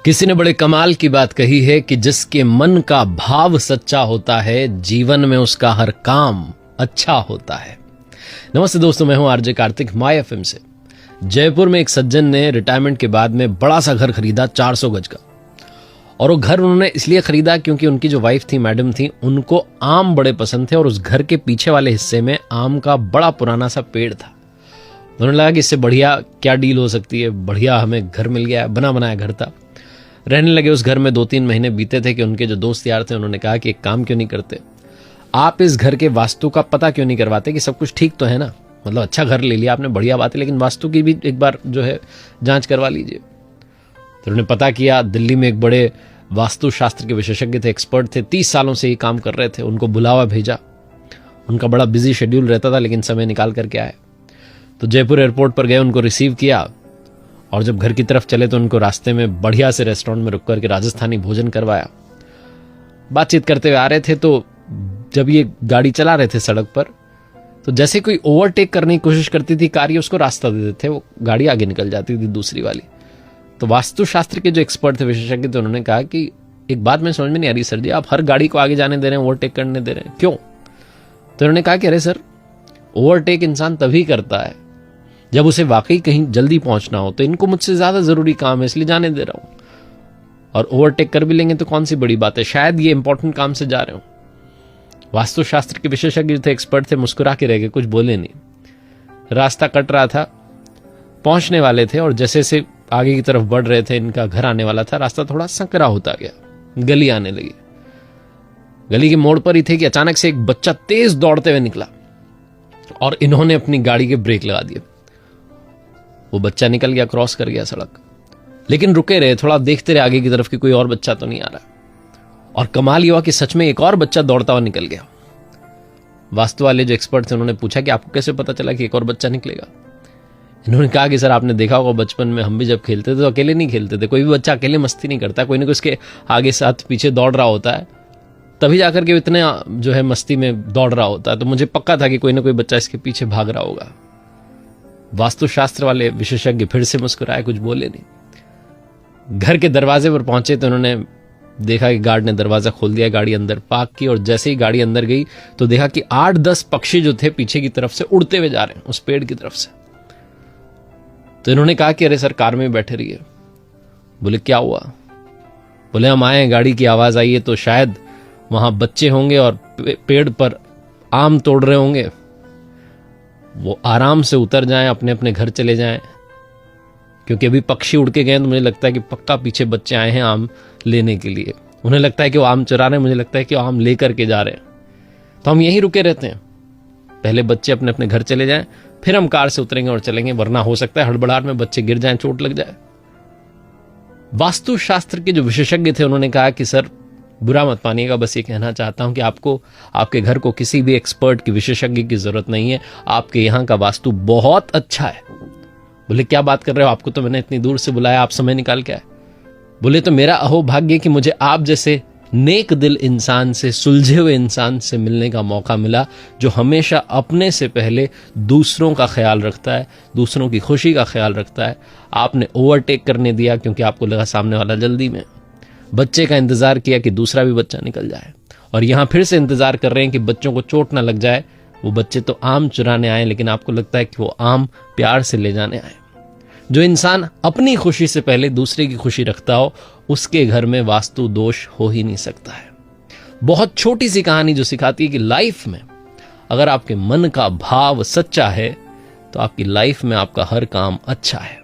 किसी ने बड़े कमाल की बात कही है कि जिसके मन का भाव सच्चा होता है जीवन में उसका हर काम अच्छा होता है। नमस्ते दोस्तों, मैं हूं आरजे कार्तिक माय एफएम से। जयपुर में एक सज्जन ने रिटायरमेंट के बाद में बड़ा सा घर खरीदा 400 गज का, और वो घर उन्होंने इसलिए खरीदा क्योंकि उनकी जो वाइफ थी, मैडम थी, उनको आम बड़े पसंद थे और उस घर के पीछे वाले हिस्से में आम का बड़ा पुराना सा पेड़ था। उन्होंने लगा कि इससे बढ़िया क्या डील हो सकती है, बढ़िया हमें घर मिल गया, बना बनाया घर था। रहने लगे उस घर में। 2-3 महीने बीते थे कि उनके जो दोस्त यार थे उन्होंने कहा कि एक काम क्यों नहीं करते, आप इस घर के वास्तु का पता क्यों नहीं करवाते कि सब कुछ ठीक तो है ना। मतलब अच्छा घर ले लिया आपने, बढ़िया बात है, लेकिन वास्तु की भी एक बार जो है जांच करवा लीजिए। तो उन्होंने पता किया। दिल्ली में एक बड़े वास्तु शास्त्र के विशेषज्ञ थे, एक्सपर्ट थे, 30 सालों से ये काम कर रहे थे। उनको बुलावा भेजा। उनका बड़ा बिजी शेड्यूल रहता था, लेकिन समय निकाल करके आए। तो जयपुर एयरपोर्ट पर गए, उनको रिसीव किया, और जब घर की तरफ चले तो उनको रास्ते में बढ़िया से रेस्टोरेंट में रुक करके राजस्थानी भोजन करवाया। बातचीत करते हुए आ रहे थे, तो जब ये गाड़ी चला रहे थे सड़क पर, तो जैसे कोई ओवरटेक करने की कोशिश करती थी कार, ये उसको रास्ता दे देते थे, वो गाड़ी आगे निकल जाती थी दूसरी वाली। तो वास्तुशास्त्र के जो एक्सपर्ट थे, विशेषज्ञ थे, उन्होंने कहा कि एक बात में समझ में नहीं आ रही सर जी, आप हर गाड़ी को आगे जाने दे रहे हैं, ओवरटेक करने दे रहे हैं, क्यों? तो उन्होंने कहा कि अरे सर, ओवरटेक इंसान तभी करता है जब उसे वाकई कहीं जल्दी पहुंचना हो। तो इनको मुझसे ज्यादा जरूरी काम है, इसलिए जाने दे रहा हूं। और ओवरटेक कर भी लेंगे तो कौन सी बड़ी बात है, शायद ये इंपॉर्टेंट काम से जा रहे हो। वास्तुशास्त्र के विशेषज्ञ थे, एक्सपर्ट थे, मुस्कुरा के रह गए, कुछ बोले नहीं। रास्ता कट रहा था, पहुंचने वाले थे, और जैसे से आगे की तरफ बढ़ रहे थे, इनका घर आने वाला था, रास्ता थोड़ा संकरा होता गया, गली आने लगी। गली के मोड़ पर ही थे कि अचानक से एक बच्चा तेज दौड़ते हुए निकला और इन्होंने अपनी गाड़ी के ब्रेक लगा दिए। वो बच्चा निकल गया, क्रॉस कर गया सड़क, लेकिन रुके रहे, थोड़ा देखते रहे आगे की तरफ कि कोई और बच्चा तो नहीं आ रहा। और कमाल ये हुआ कि सच में एक और बच्चा दौड़ता हुआ निकल गया। वास्तु वाले जो एक्सपर्ट थे उन्होंने पूछा कि आपको कैसे पता चला कि एक और बच्चा निकलेगा। इन्होंने कहा कि सर, आपने देखा होगा बचपन में हम भी जब खेलते थे तो अकेले नहीं खेलते थे, कोई भी बच्चा अकेले मस्ती नहीं करता, कोई ना कोई उसके आगे साथ पीछे दौड़ रहा होता है, तभी जाकर के इतने जो है मस्ती में दौड़ रहा होता है। तो मुझे पक्का था कि कोई ना कोई बच्चा इसके पीछे भाग रहा होगा। वास्तुशास्त्र वाले विशेषज्ञ फिर से मुस्कुराए, कुछ बोले नहीं। घर के दरवाजे पर पहुंचे तो उन्होंने देखा कि गार्ड ने दरवाजा खोल दिया, गाड़ी अंदर पार्क की, और जैसे ही गाड़ी अंदर गई तो देखा कि 8-10 पक्षी जो थे पीछे की तरफ से उड़ते हुए जा रहे हैं उस पेड़ की तरफ से। तो इन्होंने कहा कि अरे सर, कार में बैठे रहिए। बोले क्या हुआ? बोले हम आए, गाड़ी की आवाज आई है, तो शायद वहां बच्चे होंगे और पेड़ पर आम तोड़ रहे होंगे, वो आराम से उतर जाएं, अपने अपने घर चले जाएं, क्योंकि अभी पक्षी उड़ के गए तो मुझे लगता है कि पक्का पीछे बच्चे आए हैं आम लेने के लिए। उन्हें लगता है कि वो आम चुरा रहे हैं, मुझे लगता है कि वो आम लेकर के जा रहे हैं। तो हम यहीं रुके रहते हैं, पहले बच्चे अपने अपने घर चले जाएं, फिर हम कार से उतरेंगे और चलेंगे, वरना हो सकता है हड़बड़ाहट में बच्चे गिर जाएं, चोट लग जाए। वास्तुशास्त्र के जो विशेषज्ञ थे उन्होंने कहा कि सर, बुरा मत मानिएगा, बस ये कहना चाहता हूं कि आपको आपके घर को किसी भी एक्सपर्ट की, विशेषज्ञ की जरूरत नहीं है, आपके यहां का वास्तु बहुत अच्छा है। बोले क्या बात कर रहे हो, आपको तो मैंने इतनी दूर से बुलाया, आप समय निकाल के आए। बोले तो मेरा अहोभाग्य कि मुझे आप जैसे नेक दिल इंसान से, सुलझे हुए इंसान से मिलने का मौका मिला, जो हमेशा अपने से पहले दूसरों का ख्याल रखता है, दूसरों की खुशी का ख्याल रखता है। आपने ओवरटेक करने दिया क्योंकि आपको लगा सामने वाला जल्दी में, बच्चे का इंतजार किया कि दूसरा भी बच्चा निकल जाए, और यहां फिर से इंतजार कर रहे हैं कि बच्चों को चोट ना लग जाए। वो बच्चे तो आम चुराने आए, लेकिन आपको लगता है कि वो आम प्यार से ले जाने आए। जो इंसान अपनी खुशी से पहले दूसरे की खुशी रखता हो, उसके घर में वास्तु दोष हो ही नहीं सकता है। बहुत छोटी सी कहानी जो सिखाती है कि लाइफ में अगर आपके मन का भाव सच्चा है तो आपकी लाइफ में आपका हर काम अच्छा है।